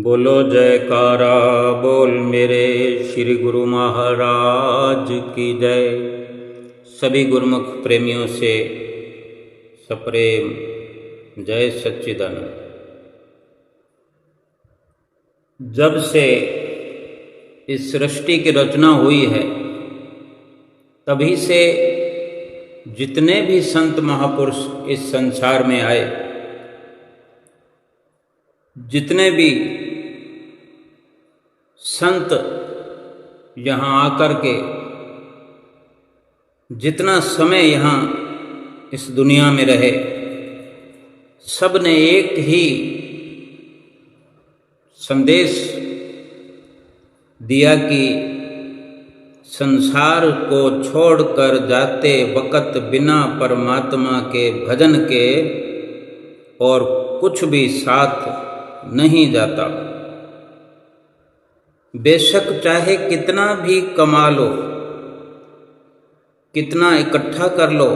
बोलो जयकारा बोल मेरे श्री गुरु महाराज की जय। सभी गुरुमुख प्रेमियों से सप्रेम जय सच्चिदानंद। जब से इस सृष्टि की रचना हुई है तभी से जितने भी संत महापुरुष इस संसार में आए, जितने भी संत यहाँ आकर के जितना समय यहाँ इस दुनिया में रहे, सब ने एक ही संदेश दिया कि संसार को छोड़कर जाते वक़्त बिना परमात्मा के भजन के और कुछ भी साथ नहीं जाता। बेशक चाहे कितना भी कमा लो, कितना इकट्ठा कर लो,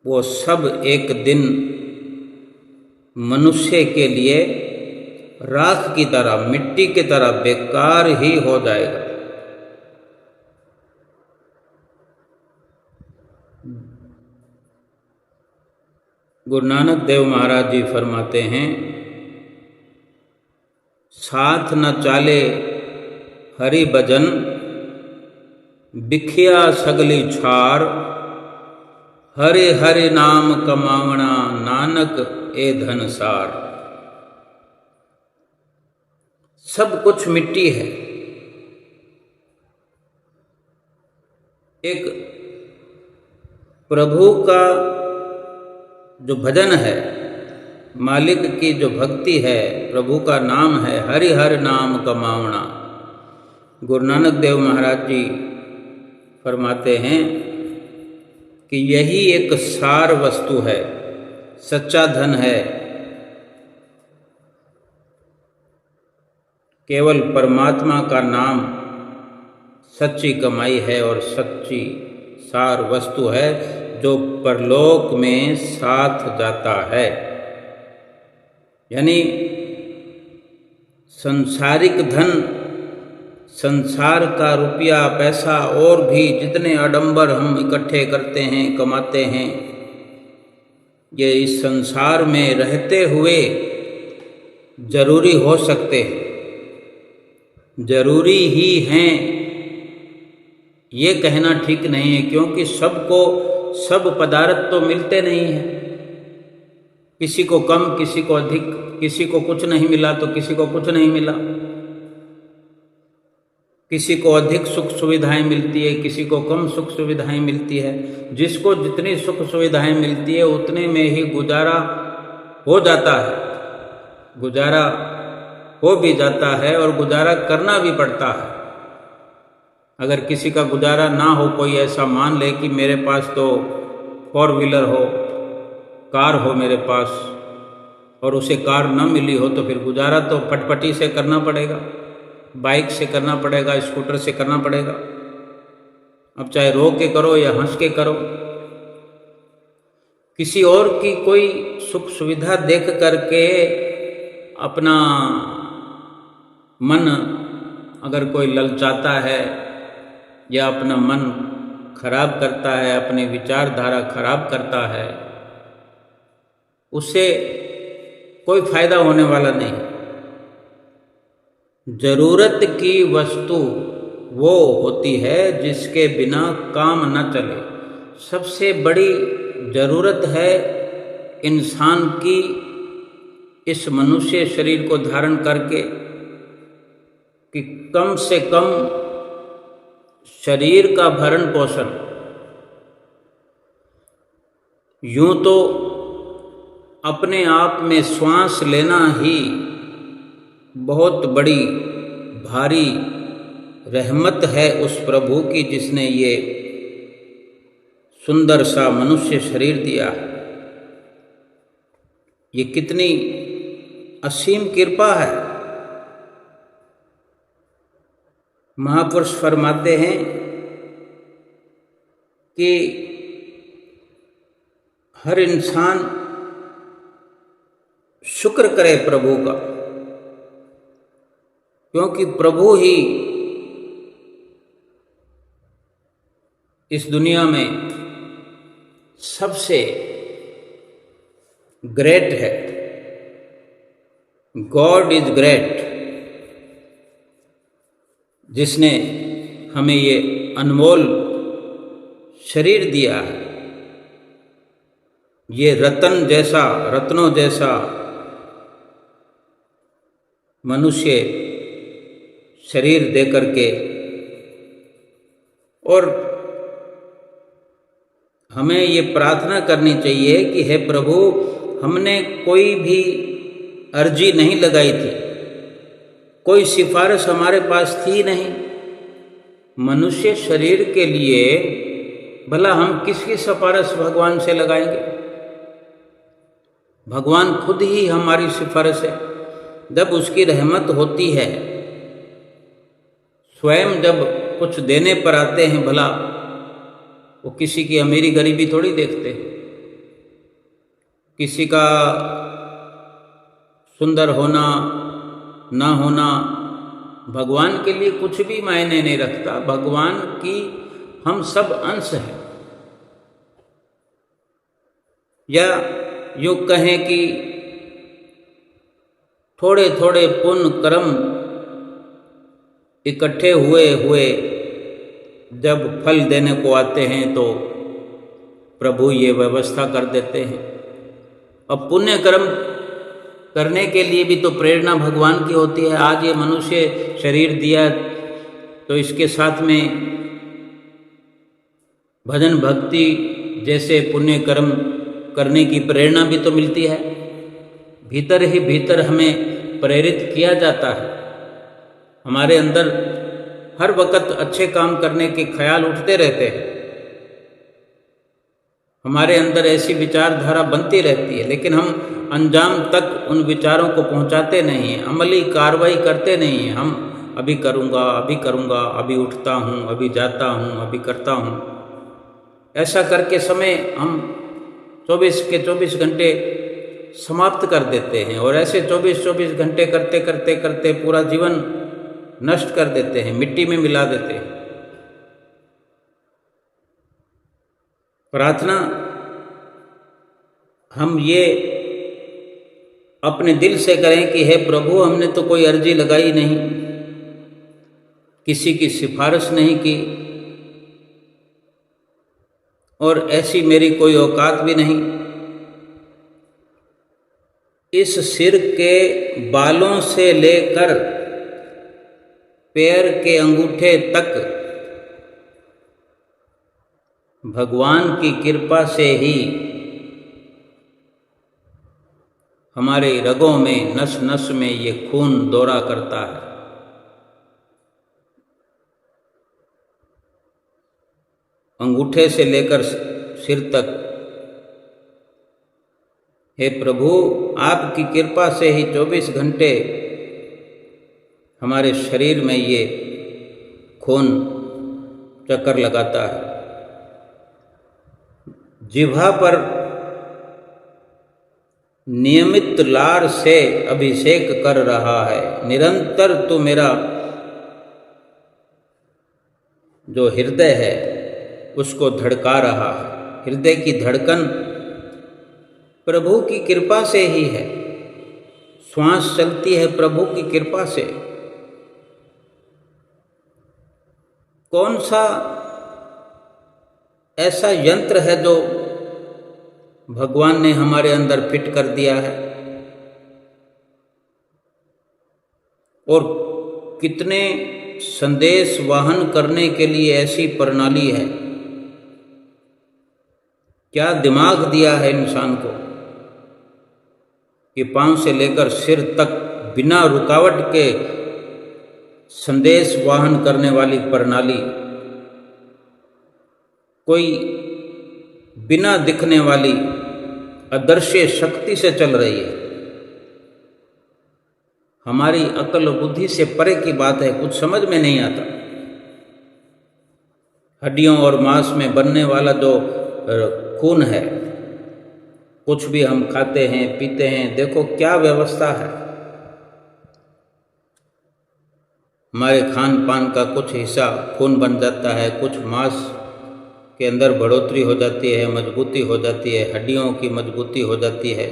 वो सब एक दिन मनुष्य के लिए राख की तरह, मिट्टी की तरह बेकार ही हो जाएगा। गुरु नानक देव महाराज जी फरमाते हैं, साथ न चाले हरि भजन बिखिया सगली छार, हरे हरे नाम कमावना नानक ए धनसार। सब कुछ मिट्टी है। एक प्रभु का जो भजन है, मालिक की जो भक्ति है, प्रभु का नाम है, हरि हर नाम कमावना। गुरु नानक देव महाराज जी फरमाते हैं कि यही एक सार वस्तु है, सच्चा धन है। केवल परमात्मा का नाम सच्ची कमाई है और सच्ची सार वस्तु है जो परलोक में साथ जाता है। यानी सांसारिक धन, संसार का रुपया पैसा और भी जितने आडंबर हम इकट्ठे करते हैं, कमाते हैं, ये इस संसार में रहते हुए जरूरी हो सकते हैं, जरूरी ही हैं, ये कहना ठीक नहीं है, क्योंकि सबको सब पदार्थ तो मिलते नहीं हैं। किसी को कम, किसी को अधिक, किसी को कुछ नहीं मिला तो किसी को कुछ नहीं मिला। किसी को अधिक सुख सुविधाएं मिलती है, किसी को कम सुख सुविधाएं मिलती है। जिसको जितनी सुख सुविधाएं मिलती है उतने में ही गुजारा हो जाता है, गुजारा हो भी जाता है और गुजारा करना भी पड़ता है। अगर किसी का गुजारा ना हो, कोई ऐसा मान ले कि मेरे पास तो 4 व्हीलर हो, कार हो मेरे पास, और उसे कार न मिली हो, तो फिर गुजारा तो फटफटी से करना पड़ेगा, बाइक से करना पड़ेगा, स्कूटर से करना पड़ेगा। अब चाहे रो के करो या हंस के करो। किसी और की कोई सुख सुविधा देख करके अपना मन अगर कोई ललचाता है या अपना मन खराब करता है, अपनी विचारधारा खराब करता है, उससे कोई फायदा होने वाला नहीं। जरूरत की वस्तु वो होती है जिसके बिना काम न चले। सबसे बड़ी जरूरत है इंसान की इस मनुष्य शरीर को धारण करके कि कम से कम शरीर का भरण पोषण। यूं तो अपने आप में श्वास लेना ही बहुत बड़ी भारी रहमत है उस प्रभु की जिसने ये सुंदर सा मनुष्य शरीर दिया। ये कितनी असीम कृपा है। महापुरुष फरमाते हैं कि हर इंसान शुक्र करे प्रभु का, क्योंकि प्रभु ही इस दुनिया में सबसे ग्रेट है। गॉड इज ग्रेट, जिसने हमें ये अनमोल शरीर दिया है, ये रत्नों जैसा मनुष्य शरीर दे करके, और हमें ये प्रार्थना करनी चाहिए कि हे प्रभु, हमने कोई भी अर्जी नहीं लगाई थी, कोई सिफारिश हमारे पास थी नहीं। मनुष्य शरीर के लिए भला हम किसकी सिफारिश भगवान से लगाएंगे? भगवान खुद ही हमारी सिफारिश है। जब उसकी रहमत होती है, स्वयं जब कुछ देने पर आते हैं, भला वो किसी की अमीरी गरीबी थोड़ी देखते, किसी का सुंदर होना ना होना भगवान के लिए कुछ भी मायने नहीं रखता। भगवान की हम सब अंश हैं। या यूँ कहें कि थोड़े थोड़े पुण्य कर्म इकट्ठे हुए जब फल देने को आते हैं तो प्रभु ये व्यवस्था कर देते हैं। अब पुण्य कर्म करने के लिए भी तो प्रेरणा भगवान की होती है। आज ये मनुष्य शरीर दिया तो इसके साथ में भजन भक्ति जैसे पुण्य कर्म करने की प्रेरणा भी तो मिलती है। भीतर ही भीतर हमें प्रेरित किया जाता है। हमारे अंदर हर वक्त अच्छे काम करने के ख्याल उठते रहते हैं। हमारे अंदर ऐसी विचारधारा बनती रहती है, लेकिन हम अंजाम तक उन विचारों को पहुंचाते नहीं हैं, अमली कार्रवाई करते नहीं हैं। हम अभी करूँगा, अभी उठता हूँ, अभी जाता हूँ, अभी करता हूँ, ऐसा करके समय हम 24 के 24 घंटे समाप्त कर देते हैं। और ऐसे 24 घंटे करते करते करते पूरा जीवन नष्ट कर देते हैं, मिट्टी में मिला देते हैं। प्रार्थना हम ये अपने दिल से करें कि हे प्रभु, हमने तो कोई अर्जी लगाई नहीं, किसी की सिफारिश नहीं की, और ऐसी मेरी कोई औकात भी नहीं। इस सिर के बालों से लेकर पैर के अंगूठे तक भगवान की कृपा से ही हमारे रगों में, नस नस में ये खून दौरा करता है। अंगूठे से लेकर सिर तक, हे प्रभु, आपकी कृपा से ही 24 घंटे हमारे शरीर में ये खून चक्कर लगाता है। जिह्वा पर नियमित लार से अभिषेक कर रहा है। निरंतर तो मेरा जो हृदय है उसको धड़का रहा है। हृदय की धड़कन प्रभु की कृपा से ही है। श्वास चलती है प्रभु की कृपा से। कौन सा ऐसा यंत्र है जो भगवान ने हमारे अंदर फिट कर दिया है, और कितने संदेश वाहन करने के लिए ऐसी प्रणाली है। क्या दिमाग दिया है इंसान को कि पांव से लेकर सिर तक बिना रुकावट के संदेश वाहन करने वाली प्रणाली, कोई बिना दिखने वाली अदृश्य शक्ति से चल रही है। हमारी अकल बुद्धि से परे की बात है, कुछ समझ में नहीं आता। हड्डियों और मांस में बनने वाला जो खून है, कुछ भी हम खाते हैं पीते हैं, देखो क्या व्यवस्था है। हमारे खान पान का कुछ हिस्सा खून बन जाता है, कुछ मांस के अंदर बढ़ोतरी हो जाती है, मजबूती हो जाती है, हड्डियों की मजबूती हो जाती है।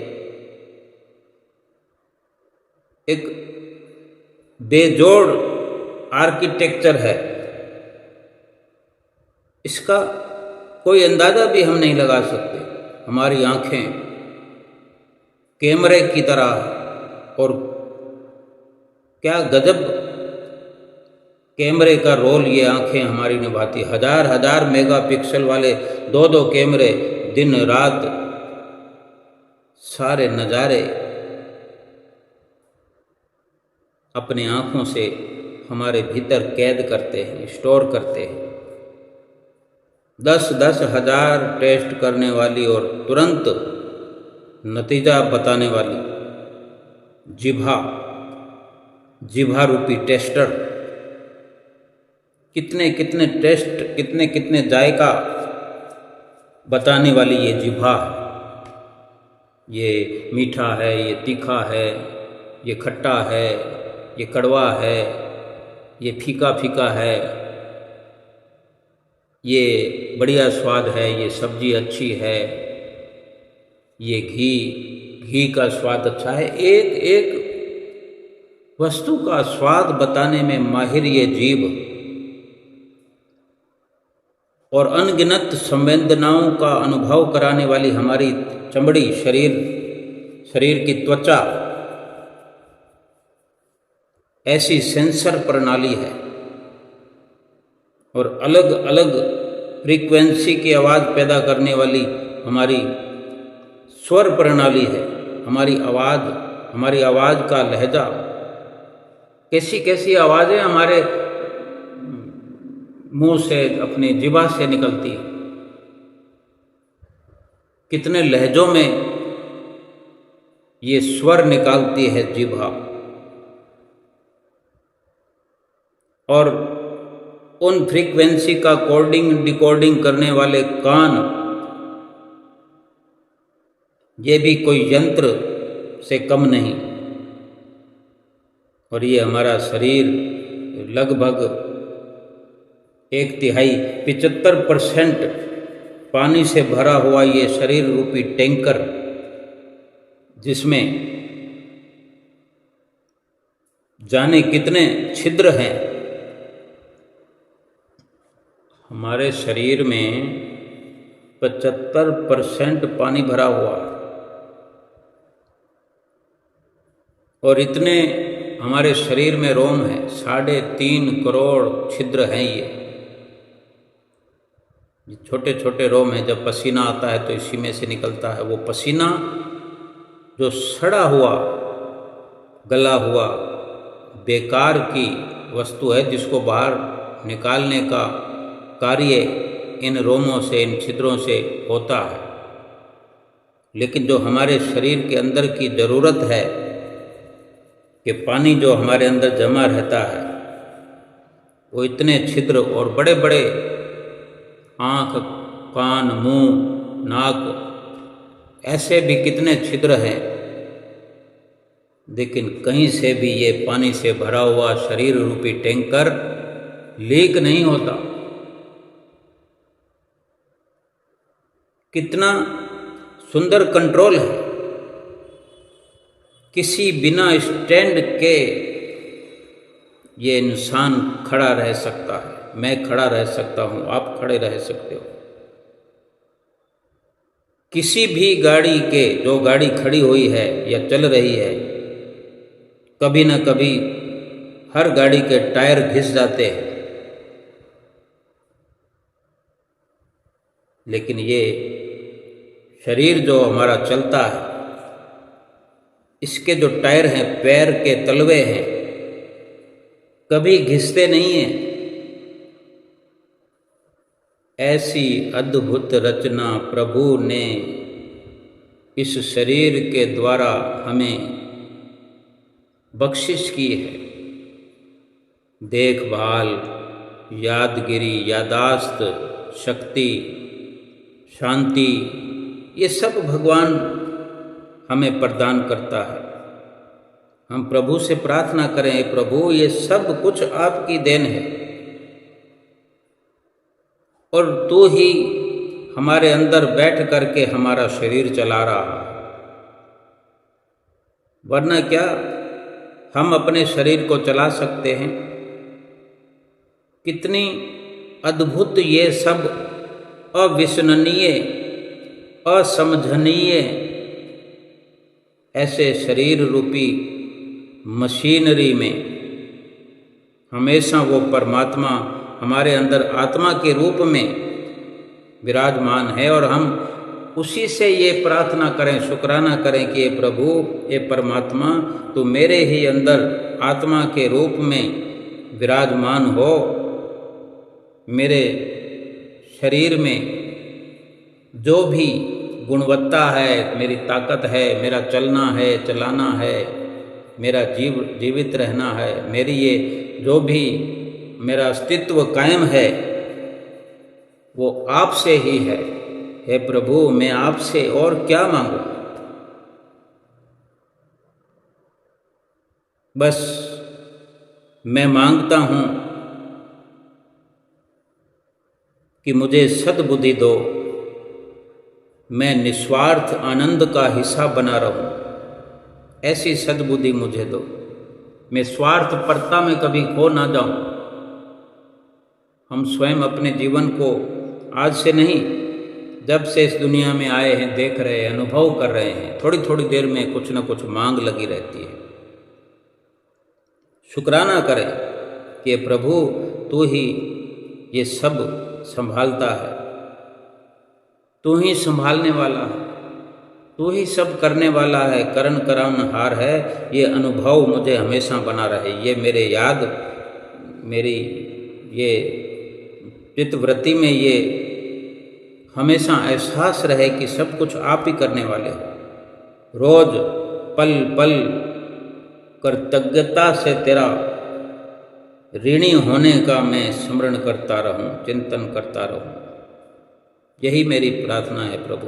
एक बेजोड़ आर्किटेक्चर है, इसका कोई अंदाज़ा भी हम नहीं लगा सकते। हमारी आँखें कैमरे की तरह, और क्या गजब कैमरे का रोल ये आँखें हमारी निभाती। हजार हजार मेगापिक्सल वाले 2-2 कैमरे, दिन रात सारे नज़ारे अपने आँखों से हमारे भीतर कैद करते हैं, स्टोर करते हैं। 10-10 हजार टेस्ट करने वाली और तुरंत नतीजा बताने वाली जिभा रूपी टेस्टर, कितने कितने टेस्ट, कितने कितने जायका बताने वाली ये जिभा है। ये मीठा है, ये तीखा है, ये खट्टा है, ये कड़वा है, ये फीका फीका है, ये बढ़िया स्वाद है, ये सब्जी अच्छी है, ये घी का स्वाद अच्छा है। एक एक वस्तु का स्वाद बताने में माहिर ये जीभ, और अनगिनत संवेदनाओं का अनुभव कराने वाली हमारी चमड़ी, शरीर की त्वचा ऐसी सेंसर प्रणाली है। और अलग अलग फ्रीक्वेंसी की आवाज़ पैदा करने वाली हमारी स्वर प्रणाली है। हमारी आवाज़ का लहजा, कैसी कैसी आवाज़ें हमारे मुंह से, अपनी जिभा से निकलती है, कितने लहजों में ये स्वर निकालती है जिभा। और उन फ्रीक्वेंसी का कोडिंग डिकोडिंग करने वाले कान, ये भी कोई यंत्र से कम नहीं। और ये हमारा शरीर लगभग 1/3 75% पानी से भरा हुआ ये शरीर रूपी टैंकर, जिसमें जाने कितने छिद्र हैं। हमारे शरीर में 75% पानी भरा हुआ है, और इतने हमारे शरीर में रोम है, 3.5 करोड़ छिद्र हैं। ये छोटे छोटे रोम हैं। जब पसीना आता है तो इसी में से निकलता है। वो पसीना जो सड़ा हुआ, गला हुआ, बेकार की वस्तु है, जिसको बाहर निकालने का कार्य इन रोमों से, इन छिद्रों से होता है। लेकिन जो हमारे शरीर के अंदर की ज़रूरत है कि पानी जो हमारे अंदर जमा रहता है, वो इतने छिद्र, और बड़े बड़े आँख, कान, मुंह, नाक, ऐसे भी कितने छिद्र हैं। लेकिन कहीं से भी ये पानी से भरा हुआ शरीर रूपी टैंकर लीक नहीं होता। कितना सुंदर कंट्रोल है। किसी बिना स्टैंड के ये इंसान खड़ा रह सकता है। मैं खड़ा रह सकता हूँ, आप खड़े रह सकते हो। किसी भी गाड़ी के, जो गाड़ी खड़ी हुई है या चल रही है, कभी न कभी हर गाड़ी के टायर घिस जाते हैं। लेकिन ये शरीर जो हमारा चलता है, इसके जो टायर हैं, पैर के तलवे हैं, कभी घिसते नहीं हैं। ऐसी अद्भुत रचना प्रभु ने इस शरीर के द्वारा हमें बख्शिश की है। देखभाल, यादगिरी, यादाश्त, शक्ति, शांति, ये सब भगवान हमें प्रदान करता है। हम प्रभु से प्रार्थना करें, प्रभु ये सब कुछ आपकी देन है और तू ही हमारे अंदर बैठ करके हमारा शरीर चला रहा है। वरना क्या हम अपने शरीर को चला सकते हैं? कितनी अद्भुत ये सब अविश्वसनीय, असमझनीय ऐसे शरीर रूपी मशीनरी में हमेशा वो परमात्मा हमारे अंदर आत्मा के रूप में विराजमान है और हम उसी से ये प्रार्थना करें, शुक्राना करें कि ये प्रभु, ये परमात्मा, तू मेरे ही अंदर आत्मा के रूप में विराजमान हो, मेरे शरीर में जो भी गुणवत्ता है, मेरी ताकत है, मेरा चलना है, चलाना है, मेरा जीवित रहना है, मेरी ये जो भी मेरा अस्तित्व कायम है वो आपसे ही है। हे प्रभु, मैं आपसे और क्या मांगू? बस मैं मांगता हूँ कि मुझे सद्बुद्धि दो, मैं निस्वार्थ आनंद का हिस्सा बना रहूं, ऐसी सद्बुद्धि मुझे दो। मैं स्वार्थपरता में कभी खो ना जाऊं। हम स्वयं अपने जीवन को आज से नहीं, जब से इस दुनिया में आए हैं देख रहे हैं, अनुभव कर रहे हैं, थोड़ी थोड़ी देर में कुछ न कुछ मांग लगी रहती है। शुक्राना करें कि प्रभु तू ही ये सब संभालता है, तू ही संभालने वाला है, तू ही सब करने वाला है, करण करावनहार है। ये अनुभव मुझे हमेशा बना रहे, ये मेरे याद, मेरी ये चित्तवृत्ति में ये हमेशा एहसास रहे कि सब कुछ आप ही करने वाले हो। रोज पल पल कृतज्ञता से तेरा ऋणी होने का मैं स्मरण करता रहूं, चिंतन करता रहूं। यही मेरी प्रार्थना है प्रभु।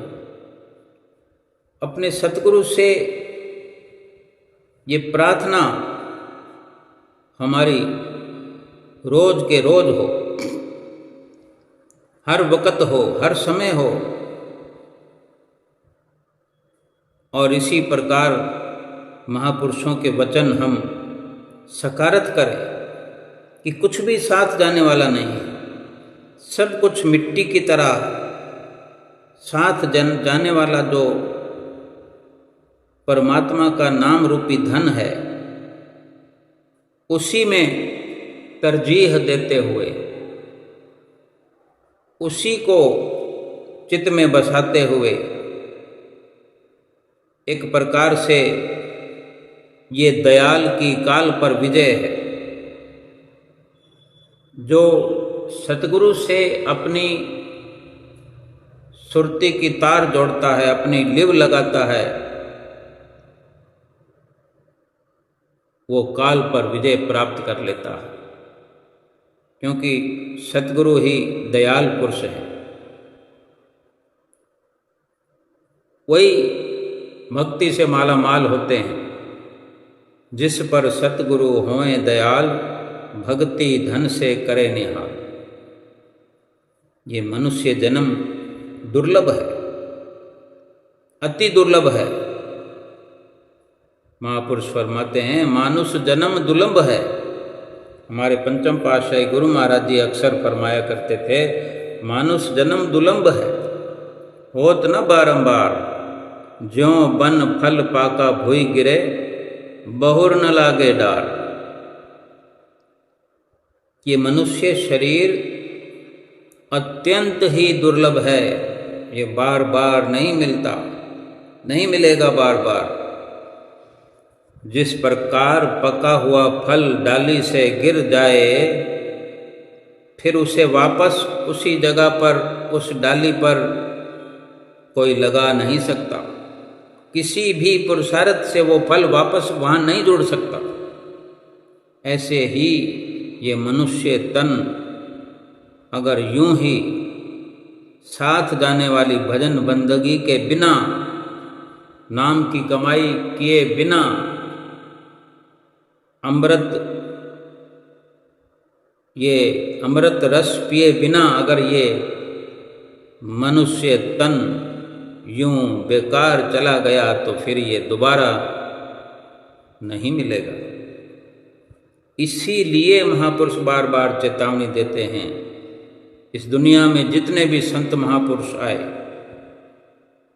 अपने सतगुरु से ये प्रार्थना हमारी रोज के रोज हो, हर वक्त हो, हर समय हो, और इसी प्रकार महापुरुषों के वचन हम सकारत करें कि कुछ भी साथ जाने वाला नहीं है, सब कुछ मिट्टी की तरह साथ जाने वाला जो परमात्मा का नाम रूपी धन है, उसी में तरजीह देते हुए, उसी को चित्त में बसाते हुए एक प्रकार से ये दयाल की काल पर विजय है। जो सतगुरु से अपनी सुरती की तार जोड़ता है, अपनी लिव लगाता है, वो काल पर विजय प्राप्त कर लेता है, क्योंकि सतगुरु ही दयाल पुरुष है। वही भक्ति से माला माल होते हैं, जिस पर सतगुरु होएं दयाल, भक्ति धन से करे निहाल। ये मनुष्य जन्म दुर्लभ है, अति दुर्लभ है। महापुरुष फरमाते हैं मानुष जन्म दुर्लभ है। हमारे पंचम पातशाही गुरु महाराज जी अक्सर फरमाया करते थे, मानुष जन्म दुर्लभ है, होत न बारंबार, ज्यों बन फल पाका भुई गिरे, बहुर न लागे डार। ये मनुष्य शरीर अत्यंत ही दुर्लभ है, ये बार बार नहीं मिलता, नहीं मिलेगा बार बार। जिस प्रकार पका हुआ फल डाली से गिर जाए, फिर उसे वापस उसी जगह पर, उस डाली पर कोई लगा नहीं सकता। किसी भी पुरुषार्थ से वो फल वापस वहाँ नहीं जुड़ सकता। ऐसे ही ये मनुष्य तन अगर यूं ही साथ जाने वाली भजन बंदगी के बिना नाम की कमाई किए बिना अमृत रस पिए बिना अगर ये मनुष्य तन यूं बेकार चला गया तो फिर ये दोबारा नहीं मिलेगा। इसीलिए महापुरुष बार बार चेतावनी देते हैं। इस दुनिया में जितने भी संत महापुरुष आए,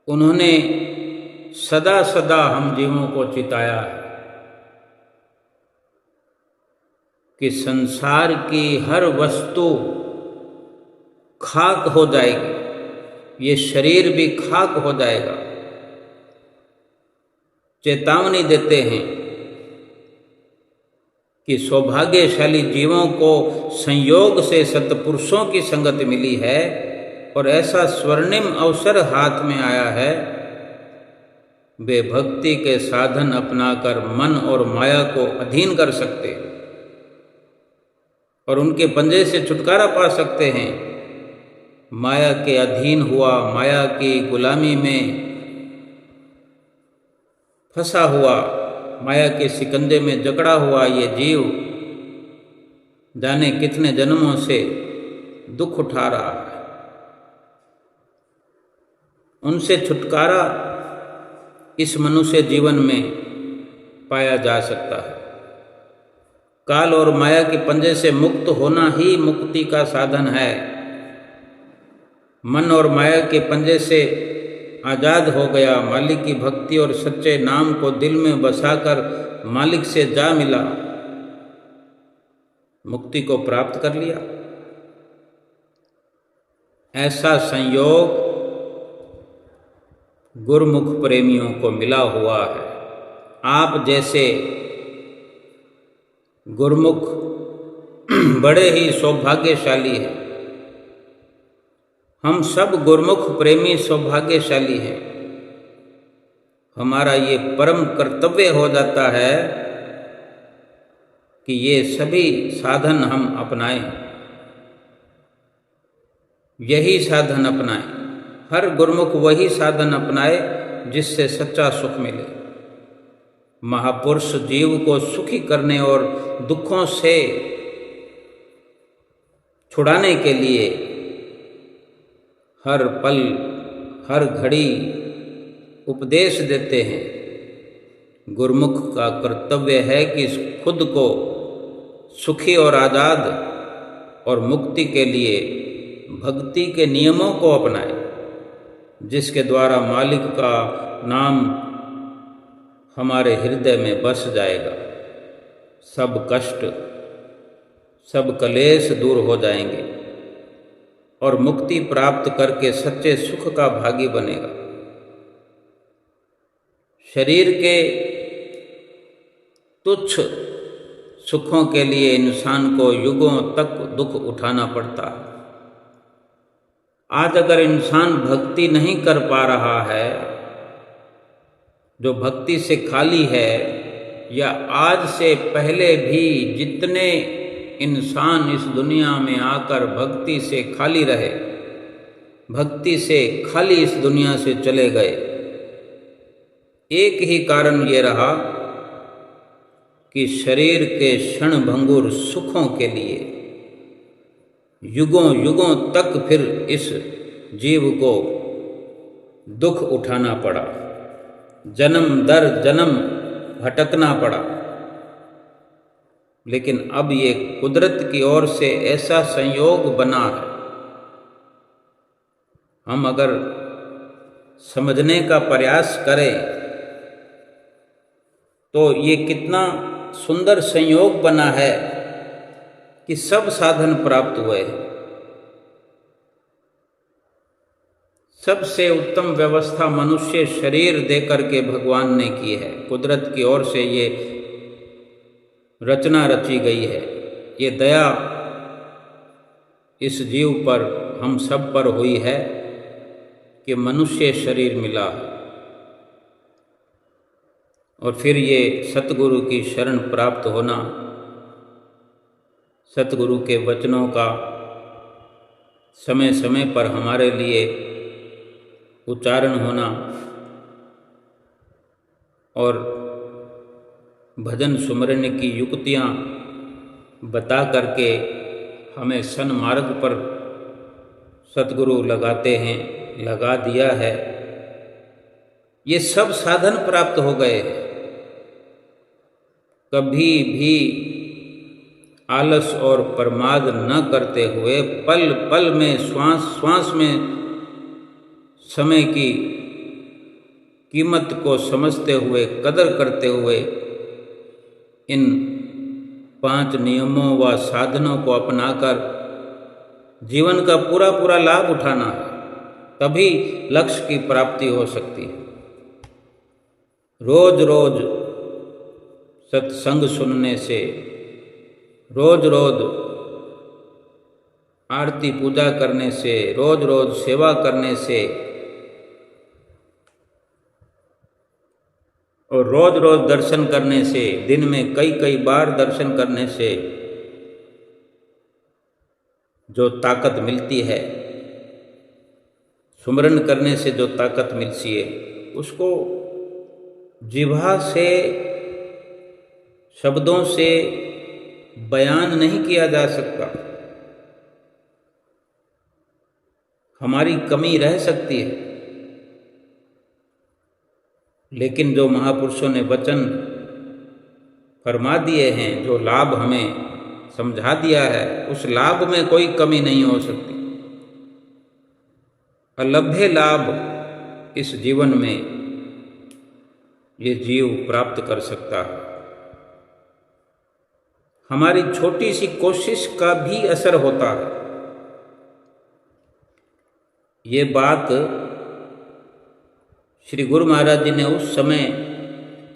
उन्होंने सदा सदा हम जीवों को चिताया है कि संसार की हर वस्तु खाक हो जाएगी, ये शरीर भी खाक हो जाएगा। चेतावनी देते हैं कि सौभाग्यशाली जीवों को संयोग से सत्पुरुषों की संगत मिली है और ऐसा स्वर्णिम अवसर हाथ में आया है, वे भक्ति के साधन अपनाकर मन और माया को अधीन कर सकते और उनके पंजे से छुटकारा पा सकते हैं। माया के अधीन हुआ, माया की गुलामी में फंसा हुआ, माया के सिकंजे में जकड़ा हुआ ये जीव जाने कितने जन्मों से दुख उठा रहा है। उनसे छुटकारा इस मनुष्य जीवन में पाया जा सकता है। काल और माया के पंजे से मुक्त होना ही मुक्ति का साधन है। मन और माया के पंजे से आज़ाद हो गया, मालिक की भक्ति और सच्चे नाम को दिल में बसाकर मालिक से जा मिला, मुक्ति को प्राप्त कर लिया। ऐसा संयोग गुरुमुख प्रेमियों को मिला हुआ है। आप जैसे गुरुमुख बड़े ही सौभाग्यशाली हैं। हम सब गुरुमुख प्रेमी सौभाग्यशाली हैं। हमारा ये परम कर्तव्य हो जाता है कि ये सभी साधन हम अपनाएं, यही साधन अपनाएं। हर गुरुमुख वही साधन अपनाए जिससे सच्चा सुख मिले। महापुरुष जीव को सुखी करने और दुखों से छुड़ाने के लिए हर पल हर घड़ी उपदेश देते हैं। गुरुमुख का कर्तव्य है कि खुद को सुखी और आज़ाद और मुक्ति के लिए भक्ति के नियमों को अपनाए, जिसके द्वारा मालिक का नाम हमारे हृदय में बस जाएगा। सब कष्ट, सब कलेश दूर हो जाएंगे और मुक्ति प्राप्त करके सच्चे सुख का भागी बनेगा। शरीर के तुच्छ सुखों के लिए इंसान को युगों तक दुख उठाना पड़ता है। आज अगर इंसान भक्ति नहीं कर पा रहा है, जो भक्ति से खाली है, या आज से पहले भी जितने इंसान इस दुनिया में आकर भक्ति से खाली रहे, भक्ति से खाली इस दुनिया से चले गए, एक ही कारण ये रहा कि शरीर के क्षणभंगुर सुखों के लिए युगों युगों तक फिर इस जीव को दुख उठाना पड़ा, जन्म दर जन्म भटकना पड़ा। लेकिन अब ये कुदरत की ओर से ऐसा संयोग बना है, हम अगर समझने का प्रयास करें तो ये कितना सुंदर संयोग बना है कि सब साधन प्राप्त हुए हैं। सबसे उत्तम व्यवस्था मनुष्य शरीर देकर के भगवान ने की है। कुदरत की ओर से ये रचना रची गई है। ये दया इस जीव पर, हम सब पर हुई है कि मनुष्य शरीर मिला और फिर ये सतगुरु की शरण प्राप्त होना, सतगुरु के वचनों का समय समय पर हमारे लिए उच्चारण होना, और भजन सुमरन की युक्तियाँ बता करके हमें सन्मार्ग पर सतगुरु लगाते हैं, लगा दिया है। ये सब साधन प्राप्त हो गए हैं। कभी भी आलस और प्रमाद न करते हुए पल पल में, श्वास श्वास में समय की कीमत को समझते हुए, कदर करते हुए इन 5 नियमों व साधनों को अपनाकर जीवन का पूरा पूरा लाभ उठाना है, तभी लक्ष्य की प्राप्ति हो सकती है। रोज रोज सत्संग सुनने से, रोज रोज आरती पूजा करने से, रोज रोज सेवा करने से और रोज रोज दर्शन करने से, दिन में कई कई बार दर्शन करने से जो ताकत मिलती है, सुमरन करने से जो ताकत मिलती है, उसको जिह्वा से, शब्दों से बयान नहीं किया जा सकता। हमारी कमी रह सकती है, लेकिन जो महापुरुषों ने वचन फरमा दिए हैं, जो लाभ हमें समझा दिया है, उस लाभ में कोई कमी नहीं हो सकती। अलभ्य लाभ इस जीवन में ये जीव प्राप्त कर सकता है। हमारी छोटी सी कोशिश का भी असर होता है। ये बात श्री गुरु महाराज जी ने उस समय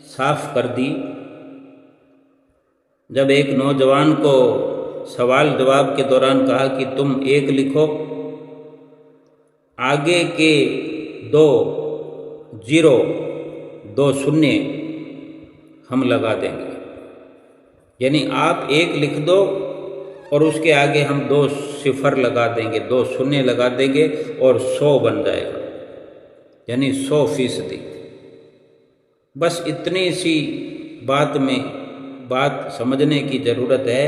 साफ कर दी जब एक नौजवान को सवाल जवाब के दौरान कहा कि तुम 1 लिखो, आगे के 2 0 2 शून्य हम लगा देंगे। यानी आप 1 लिख दो और उसके आगे हम 2 सिफर लगा देंगे, 2 शून्य लगा देंगे और 100 बन जाएगा, यानी 100%। बस इतनी सी बात में बात समझने की ज़रूरत है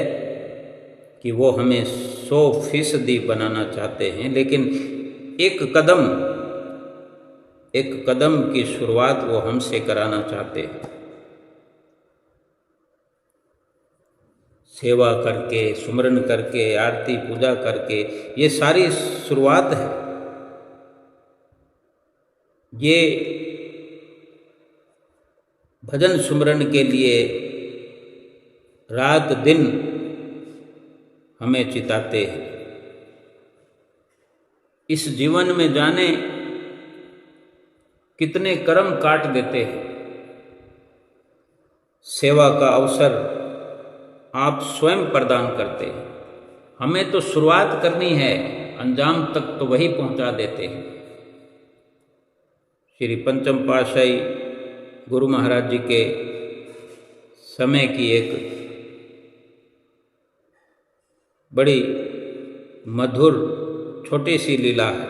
कि वो हमें 100% बनाना चाहते हैं, लेकिन एक कदम की शुरुआत वो हमसे कराना चाहते हैं। सेवा करके, सुमरन करके, आरती पूजा करके, ये सारी शुरुआत है। ये भजन सुमरन के लिए रात दिन हमें चिताते हैं। इस जीवन में जाने कितने कर्म काट देते हैं। सेवा का अवसर आप स्वयं प्रदान करते हैं। हमें तो शुरुआत करनी है, अंजाम तक तो वही पहुंचा देते हैं। श्री पंचम पातशाही गुरु महाराज जी के समय की एक बड़ी मधुर छोटी सी लीला है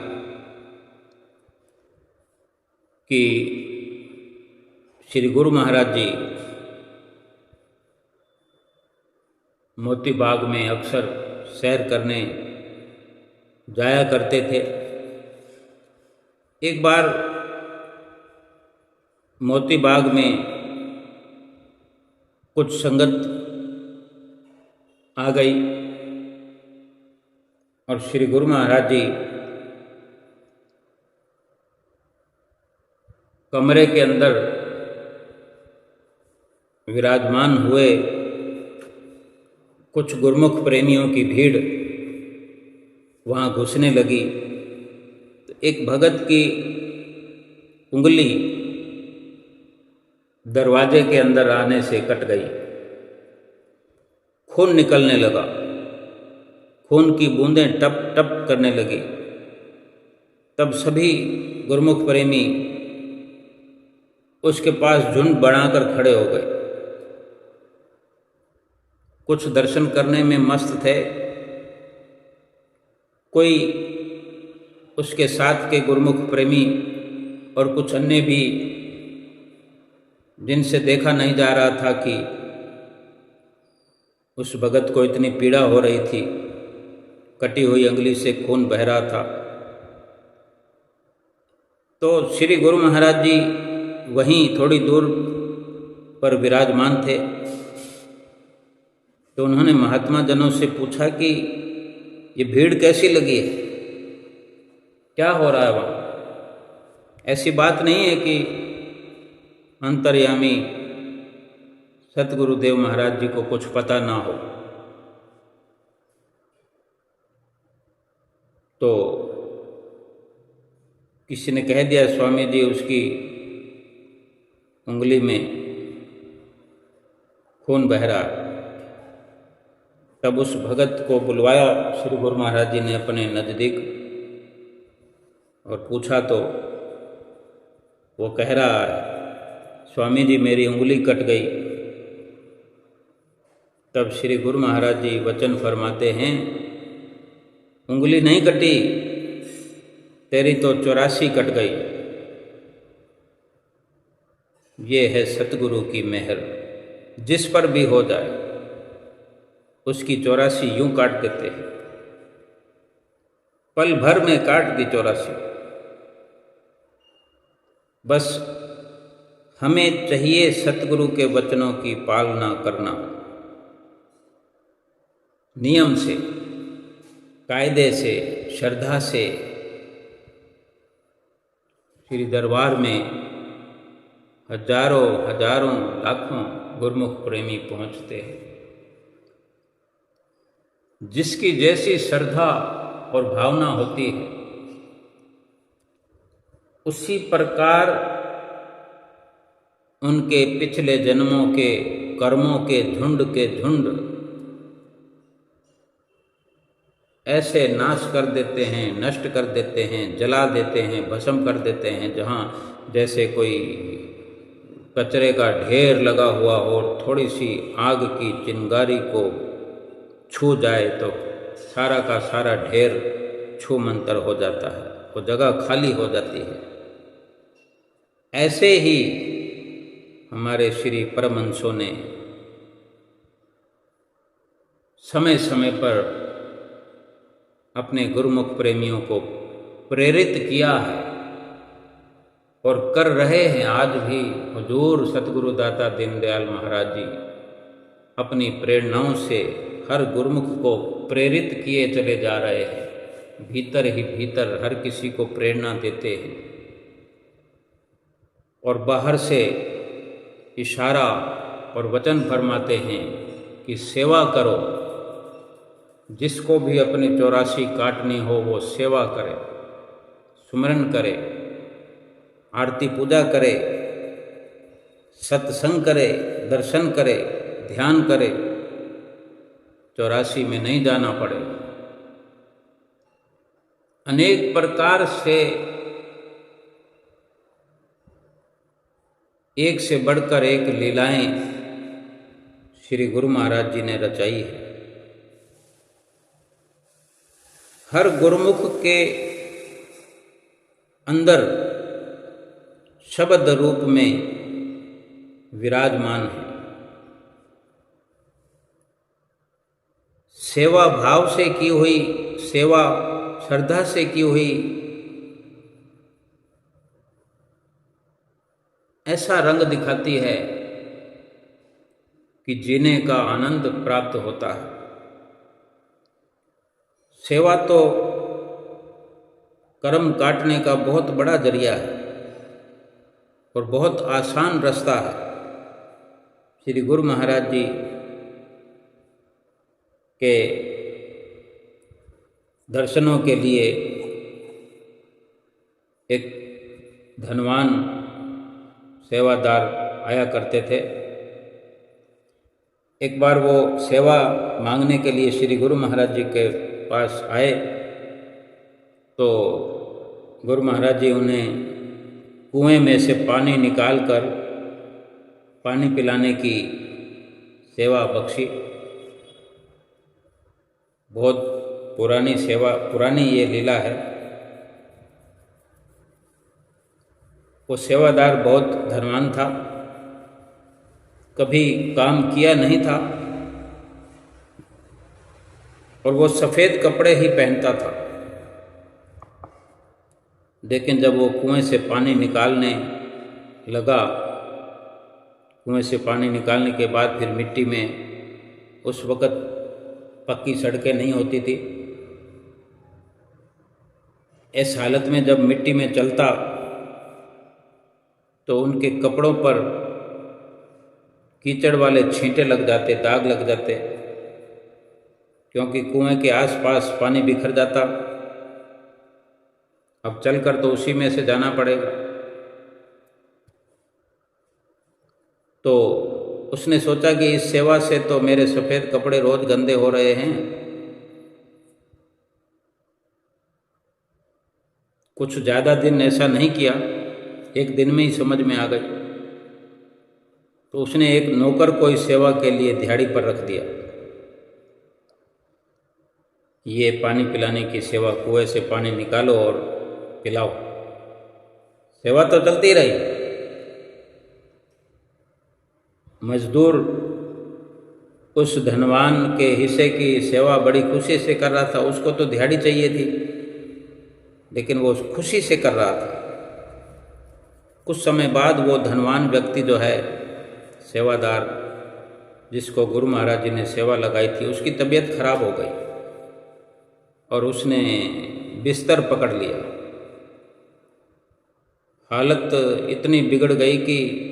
कि श्री गुरु महाराज जी मोती बाग में अक्सर सैर करने जाया करते थे। एक बार मोती बाग में कुछ संगत आ गई और श्री गुरु महाराज जी कमरे के अंदर विराजमान हुए। कुछ गुरमुख प्रेमियों की भीड़ वहाँ घुसने लगी तो एक भगत की उंगली दरवाजे के अंदर आने से कट गई। खून निकलने लगा, खून की बूंदें टप टप करने लगी। तब सभी गुरमुख प्रेमी उसके पास झुंड बनाकर खड़े हो गए। कुछ दर्शन करने में मस्त थे, कोई उसके साथ के गुरमुख प्रेमी और कुछ अन्य भी जिनसे देखा नहीं जा रहा था कि उस भगत को इतनी पीड़ा हो रही थी, कटी हुई अंगुली से खून बह रहा था। तो श्री गुरु महाराज जी वहीं थोड़ी दूर पर विराजमान थे। तो उन्होंने महात्मा जनों से पूछा कि ये भीड़ कैसी लगी है, क्या हो रहा है वहाँ। ऐसी बात नहीं है कि अंतर्यामी सतगुरुदेव महाराज जी को कुछ पता ना हो। तो किसी ने कह दिया स्वामी जी उसकी उंगली में खून बह रहा है। तब उस भगत को बुलवाया श्री गुरु महाराज जी ने अपने नज़दीक और पूछा तो वो कह रहा है, स्वामी जी मेरी उंगली कट गई। तब श्री गुरु महाराज जी वचन फरमाते हैं, उंगली नहीं कटी, तेरी तो 84 कट गई। ये है सतगुरु की मेहर, जिस पर भी हो जाए उसकी 84 यूं काट देते हैं, पल भर में काट दी 84। बस हमें चाहिए सतगुरु के वचनों की पालना करना, नियम से, कायदे से, श्रद्धा से। श्री दरबार में हजारों हजारों लाखों गुरमुख प्रेमी पहुंचते हैं। जिसकी जैसी श्रद्धा और भावना होती है उसी प्रकार उनके पिछले जन्मों के कर्मों के झुंड ऐसे नाश कर देते हैं, नष्ट कर देते हैं, जला देते हैं, भस्म कर देते हैं। जहाँ जैसे कोई कचरे का ढेर लगा हुआ हो और थोड़ी सी आग की चिंगारी को छू जाए तो सारा का सारा ढेर छू मंतर हो जाता है, वो जगह खाली हो जाती है। ऐसे ही हमारे श्री परमहंसों ने समय समय पर अपने गुरुमुख प्रेमियों को प्रेरित किया है और कर रहे हैं। आज भी हुजूर सतगुरु दाता दीनदयाल महाराज जी अपनी प्रेरणाओं से हर गुरुमुख को प्रेरित किए चले जा रहे हैं। भीतर ही भीतर हर किसी को प्रेरणा देते हैं और बाहर से इशारा और वचन फरमाते हैं कि सेवा करो। जिसको भी अपनी 84 काटनी हो वो सेवा करे, सुमरन करे, आरती पूजा करे, सत्संग करे, दर्शन करे, ध्यान करे, 84 में नहीं जाना पड़े। अनेक प्रकार से एक से बढ़कर एक लीलाएं श्री गुरु महाराज जी ने रचाई है। हर गुरुमुख के अंदर शब्द रूप में विराजमान है। सेवा भाव से की हुई सेवा, श्रद्धा से की हुई, ऐसा रंग दिखाती है कि जीने का आनंद प्राप्त होता है। सेवा तो कर्म काटने का बहुत बड़ा जरिया है और बहुत आसान रास्ता है। श्री गुरु महाराज जी के दर्शनों के लिए एक धनवान सेवादार आया करते थे। एक बार वो सेवा मांगने के लिए श्री गुरु महाराज जी के पास आए तो गुरु महाराज जी उन्हें कुएं में से पानी निकालकर पानी पिलाने की सेवा बख्शी। बहुत पुरानी सेवा, पुरानी ये लीला है। वो सेवादार बहुत धनवान था कभी काम किया नहीं था और वो सफ़ेद कपड़े ही पहनता था। लेकिन जब वो कुएं से पानी निकालने लगा, कुएं से पानी निकालने के बाद फिर मिट्टी में, उस वक़्त पक्की सड़कें नहीं होती थी, इस हालत में जब मिट्टी में चलता तो उनके कपड़ों पर कीचड़ वाले छींटे लग जाते, दाग लग जाते, क्योंकि कुएं के आसपास पानी बिखर जाता। अब चलकर तो उसी में से जाना पड़ेगा। तो उसने सोचा कि इस सेवा से तो मेरे सफ़ेद कपड़े रोज गंदे हो रहे हैं, कुछ ज़्यादा दिन ऐसा नहीं किया, एक दिन में ही समझ में आ गई। तो उसने एक नौकर को इस सेवा के लिए दिहाड़ी पर रख दिया, ये पानी पिलाने की सेवा, कुएं से पानी निकालो और पिलाओ। सेवा तो चलती रही। मजदूर उस धनवान के हिस्से की सेवा बड़ी खुशी से कर रहा था, उसको तो दिहाड़ी चाहिए थी, लेकिन वो खुशी से कर रहा था। कुछ समय बाद वो धनवान व्यक्ति जो है, सेवादार, जिसको गुरु महाराज जी ने सेवा लगाई थी, उसकी तबीयत खराब हो गई और उसने बिस्तर पकड़ लिया। हालत इतनी बिगड़ गई कि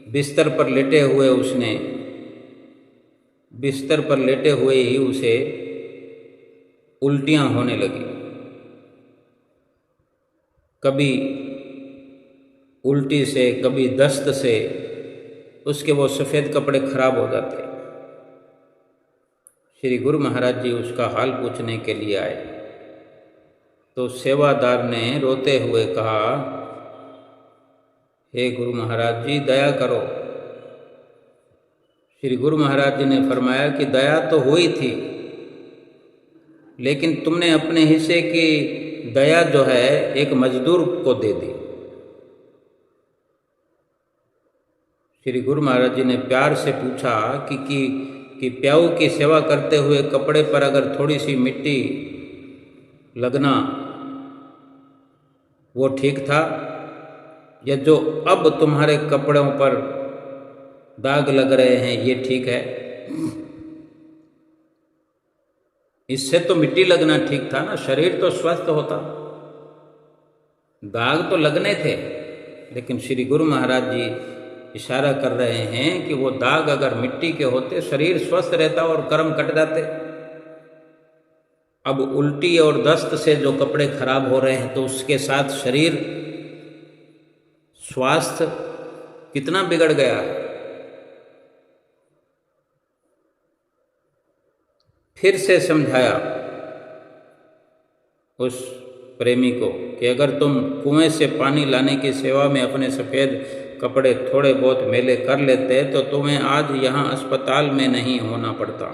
बिस्तर पर लेटे हुए ही उसे उल्टियाँ होने लगी। कभी उल्टी से, कभी दस्त से उसके वो सफ़ेद कपड़े खराब हो जाते। श्री गुरु महाराज जी उसका हाल पूछने के लिए आए तो सेवादार ने रोते हुए कहा, हे गुरु महाराज जी, दया करो। श्री गुरु महाराज जी ने फरमाया कि दया तो हुई थी, लेकिन तुमने अपने हिस्से की दया जो है एक मजदूर को दे दी। श्री गुरु महाराज जी ने प्यार से पूछा कि प्याऊ की सेवा करते हुए कपड़े पर अगर थोड़ी सी मिट्टी लगना वो ठीक था, या जो अब तुम्हारे कपड़ों पर दाग लग रहे हैं ये ठीक है? इससे तो मिट्टी लगना ठीक था ना, शरीर तो स्वस्थ होता। दाग तो लगने थे, लेकिन श्री गुरु महाराज जी इशारा कर रहे हैं कि वो दाग अगर मिट्टी के होते, शरीर स्वस्थ रहता और कर्म कट जाते। अब उल्टी और दस्त से जो कपड़े खराब हो रहे हैं, तो उसके साथ शरीर स्वास्थ्य कितना बिगड़ गया है। फिर से समझाया उस प्रेमी को कि अगर तुम कुएं से पानी लाने की सेवा में अपने सफ़ेद कपड़े थोड़े बहुत मेले कर लेते तो तुम्हें आज यहाँ अस्पताल में नहीं होना पड़ता।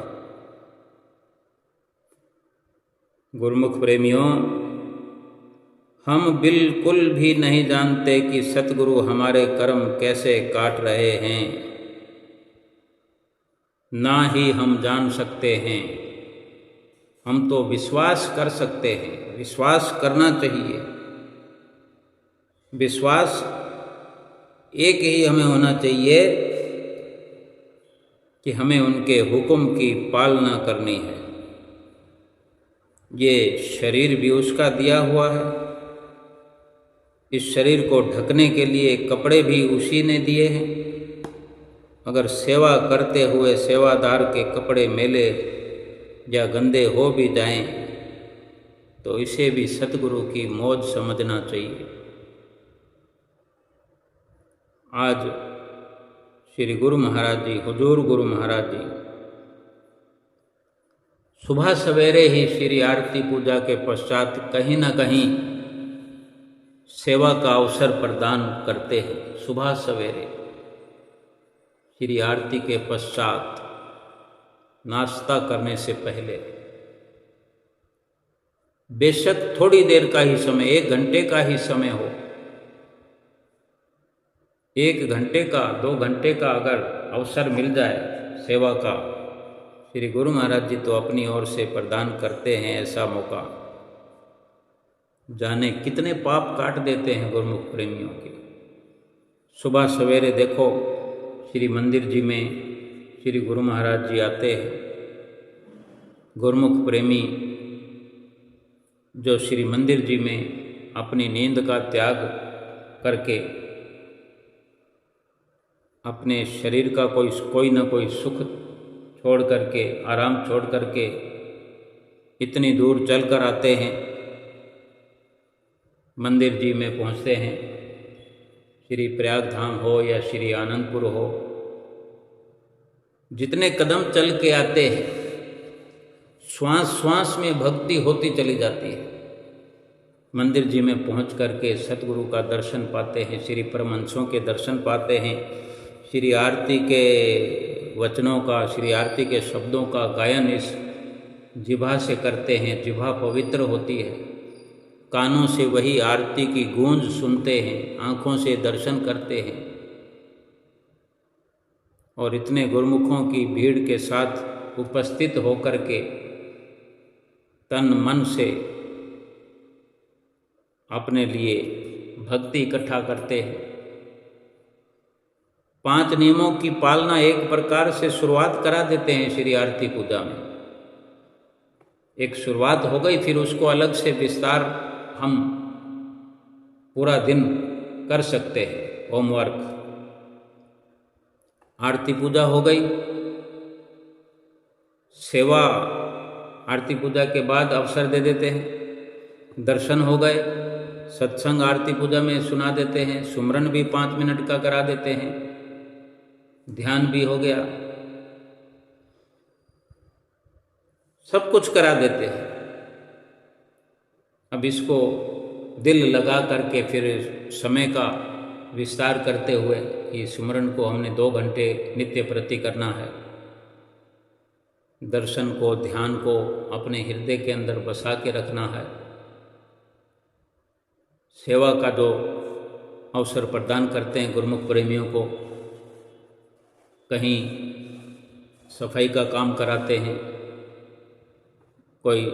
गुरुमुख प्रेमियों, हम बिल्कुल भी नहीं जानते कि सतगुरु हमारे कर्म कैसे काट रहे हैं, ना ही हम जान सकते हैं। हम तो विश्वास कर सकते हैं, विश्वास करना चाहिए। विश्वास एक ही हमें होना चाहिए कि हमें उनके हुक्म की पालना करनी है। ये शरीर भी उसका दिया हुआ है, इस शरीर को ढकने के लिए कपड़े भी उसी ने दिए हैं। अगर सेवा करते हुए सेवादार के कपड़े मेले या गंदे हो भी जाएं, तो इसे भी सतगुरु की मौज समझना चाहिए। आज श्री गुरु महाराज जी, हुजूर गुरु महाराज जी सुबह सवेरे ही श्री आरती पूजा के पश्चात कहीं न कहीं सेवा का अवसर प्रदान करते हैं। सुबह सवेरे श्री आरती के पश्चात, नाश्ता करने से पहले, बेशक थोड़ी देर का ही समय, 1 घंटे का ही समय हो, 1 घंटे का, 2 घंटे का अगर अवसर मिल जाए सेवा का, श्री गुरु महाराज जी तो अपनी ओर से प्रदान करते हैं ऐसा मौका। जाने कितने पाप काट देते हैं गुरुमुख प्रेमियों के। सुबह सवेरे देखो श्री मंदिर जी में श्री गुरु महाराज जी आते हैं। गुरुमुख प्रेमी जो श्री मंदिर जी में अपनी नींद का त्याग करके अपने शरीर का कोई न कोई सुख छोड़ करके, आराम छोड़ करके इतनी दूर चल कर आते हैं, मंदिर जी में पहुँचते हैं। श्री प्रयाग धाम हो या श्री आनंदपुर हो, जितने कदम चल के आते हैं श्वास श्वास में भक्ति होती चली जाती है। मंदिर जी में पहुँच करके सतगुरु का दर्शन पाते हैं, श्री परमहंसों के दर्शन पाते हैं, श्री आरती के वचनों का, श्री आरती के शब्दों का गायन इस जिह्वा से करते हैं। जिह्वा पवित्र होती है, कानों से वही आरती की गूंज सुनते हैं, आँखों से दर्शन करते हैं। और इतने गुरुमुखों की भीड़ के साथ उपस्थित होकर के तन मन से अपने लिए भक्ति इकट्ठा करते हैं। 5 नियमों की पालना एक प्रकार से शुरुआत करा देते हैं श्री आरती पूजा में। एक शुरुआत हो गई, फिर उसको अलग से विस्तार हम पूरा दिन कर सकते हैं। होमवर्क, आरती पूजा हो गई, सेवा आरती पूजा के बाद अवसर दे देते हैं, दर्शन हो गए, सत्संग आरती पूजा में सुना देते हैं, सुमरन भी 5 मिनट का करा देते हैं, ध्यान भी हो गया, सब कुछ करा देते हैं। अब इसको दिल लगा करके फिर समय का विस्तार करते हुए कि सुमरन को हमने 2 घंटे नित्य प्रति करना है, दर्शन को, ध्यान को अपने हृदय के अंदर बसा के रखना है, सेवा का जो अवसर प्रदान करते हैं गुरुमुख प्रेमियों को, कहीं सफाई का काम कराते हैं, कोई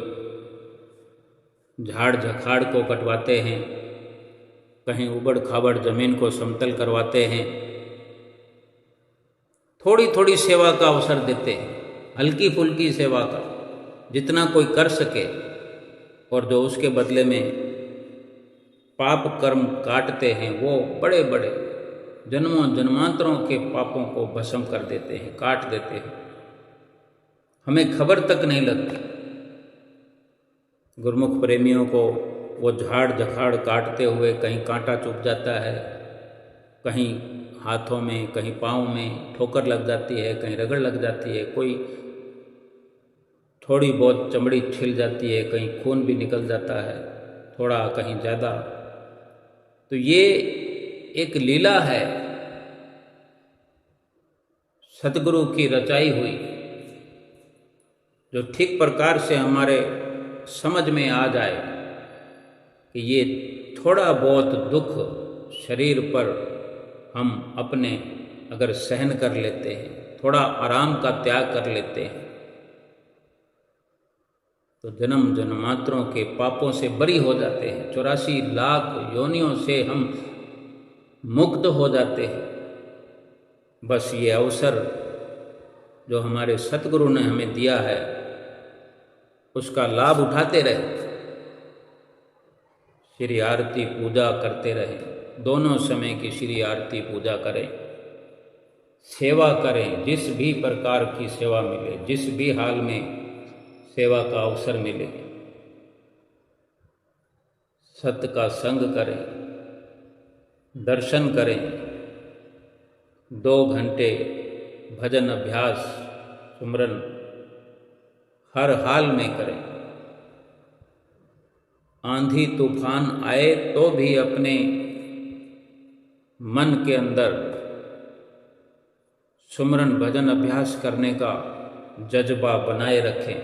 झाड़ झखाड़ को कटवाते हैं, कहीं उबड़ खाबड़ जमीन को समतल करवाते हैं, थोड़ी थोड़ी सेवा का अवसर देते हैं, हल्की फुल्की सेवा का जितना कोई कर सके। और जो उसके बदले में पाप कर्म काटते हैं वो बड़े बड़े जन्मों जन्मांतरों के पापों को भस्म कर देते हैं, काट देते हैं, हमें खबर तक नहीं लगती। गुरुमुख प्रेमियों को वो झाड़ झखाड़ काटते हुए कहीं कांटा चुभ जाता है, कहीं हाथों में, कहीं पाँव में ठोकर लग जाती है, कहीं रगड़ लग जाती है, कोई थोड़ी बहुत चमड़ी छिल जाती है, कहीं खून भी निकल जाता है थोड़ा, कहीं ज़्यादा। तो ये एक लीला है सतगुरु की रचाई हुई, जो ठीक प्रकार से हमारे समझ में आ जाए कि ये थोड़ा बहुत दुख शरीर पर हम अपने अगर सहन कर लेते हैं, थोड़ा आराम का त्याग कर लेते हैं, तो जन्म जन्मांतरों के पापों से बरी हो जाते हैं, 84 लाख योनियों से हम मुक्त हो जाते हैं। बस ये अवसर जो हमारे सतगुरु ने हमें दिया है उसका लाभ उठाते रहे, श्री आरती पूजा करते रहे, दोनों समय की श्री आरती पूजा करें, सेवा करें, जिस भी प्रकार की सेवा मिले, जिस भी हाल में सेवा का अवसर मिले, सत्य का संग करें, दर्शन करें, 2 घंटे भजन अभ्यास सुमरन हर हाल में करें। आंधी तूफान आए तो भी अपने मन के अंदर सुमरन भजन अभ्यास करने का जज्बा बनाए रखें।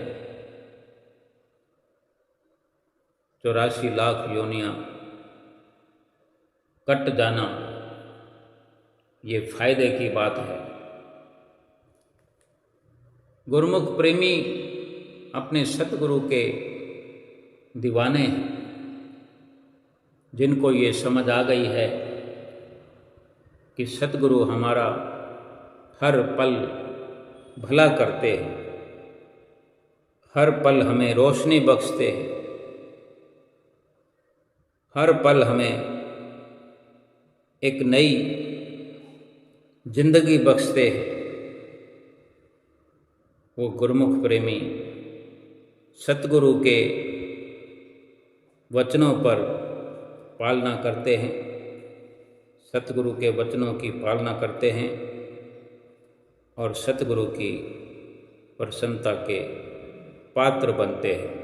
84 लाख योनियां कट जाना ये फायदे की बात है। गुरुमुख प्रेमी अपने सतगुरु के दीवाने हैं, जिनको ये समझ आ गई है कि सतगुरु हमारा हर पल भला करते हैं, हर पल हमें रोशनी बख्शते हैं, हर पल हमें एक नई जिंदगी बख्शते हैं। वो गुरुमुख प्रेमी सतगुरु के वचनों पर पालना करते हैं, सतगुरु के वचनों की पालना करते हैं और सतगुरु की प्रसन्नता के पात्र बनते हैं।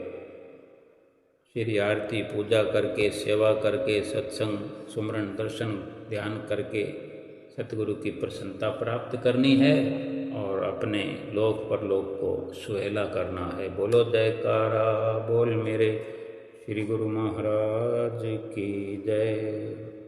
श्री आरती पूजा करके, सेवा करके, सत्संग सुमरन दर्शन ध्यान करके सतगुरु की प्रसन्नता प्राप्त करनी है और अपने लोक परलोक को सुहेला करना है। बोलो जयकारा बोल मेरे श्री गुरु महाराज की जय।